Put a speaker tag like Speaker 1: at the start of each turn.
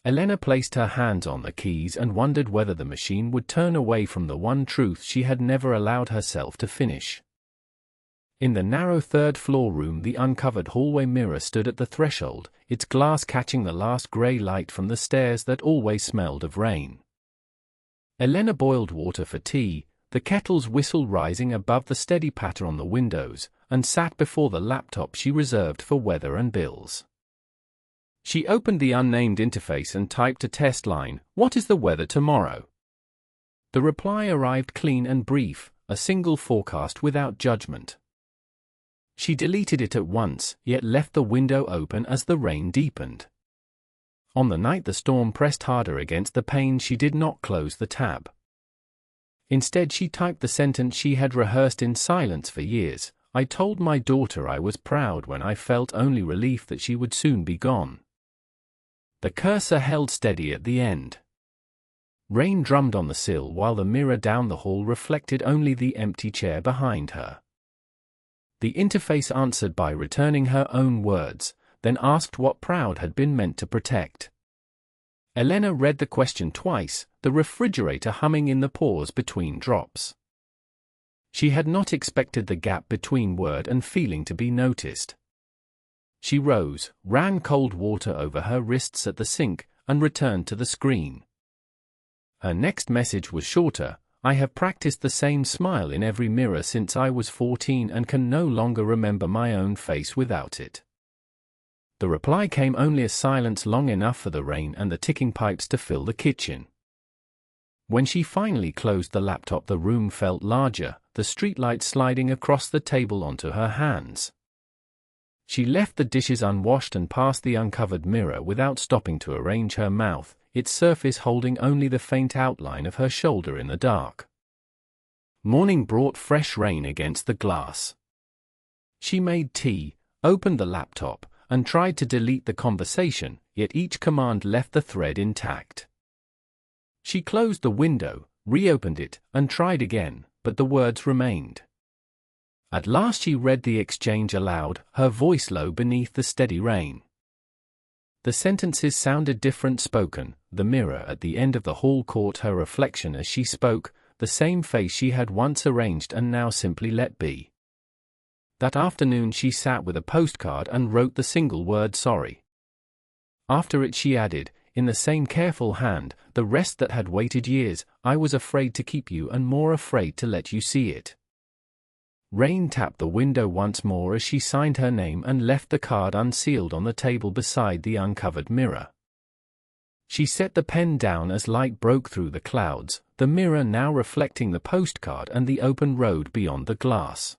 Speaker 1: Elena placed her hands on the keys and wondered whether the machine would turn away from the one truth she had never allowed herself to finish. In the narrow third-floor room, the uncovered hallway mirror stood at the threshold, its glass catching the last grey light from the stairs that always smelled of rain. Elena boiled water for tea, the kettle's whistle rising above the steady patter on the windows, and sat before the laptop she reserved for weather and bills. She opened the unnamed interface and typed a test line, "What is the weather tomorrow?" The reply arrived clean and brief, a single forecast without judgment. She deleted it at once, yet left the window open as the rain deepened. On the night the storm pressed harder against the pane, she did not close the tab. Instead, she typed the sentence she had rehearsed in silence for years. "I told my daughter I was proud when I felt only relief that she would soon be gone." The cursor held steady at the end. Rain drummed on the sill while the mirror down the hall reflected only the empty chair behind her. The interface answered by returning her own words, then asked what proud had been meant to protect. Elena read the question twice, the refrigerator humming in the pause between drops. She had not expected the gap between word and feeling to be noticed. She rose, ran cold water over her wrists at the sink, and returned to the screen. Her next message was shorter. "I have practiced the same smile in every mirror since I was 14 and can no longer remember my own face without it." The reply came only a silence long enough for the rain and the ticking pipes to fill the kitchen. When she finally closed the laptop, the room felt larger, the streetlight sliding across the table onto her hands. She left the dishes unwashed and passed the uncovered mirror without stopping to arrange her mouth, its surface holding only the faint outline of her shoulder in the dark. Morning brought fresh rain against the glass. She made tea, opened the laptop, and tried to delete the conversation, yet each command left the thread intact. She closed the window, reopened it, and tried again, but the words remained. At last she read the exchange aloud, her voice low beneath the steady rain. The sentences sounded different spoken. The mirror at the end of the hall caught her reflection as she spoke, the same face she had once arranged and now simply let be. That afternoon she sat with a postcard and wrote the single word "sorry." After it she added, in the same careful hand, the rest that had waited years, "I was afraid to keep you and more afraid to let you see it." Rain tapped the window once more as she signed her name and left the card unsealed on the table beside the uncovered mirror. She set the pen down as light broke through the clouds, the mirror now reflecting the postcard and the open road beyond the glass.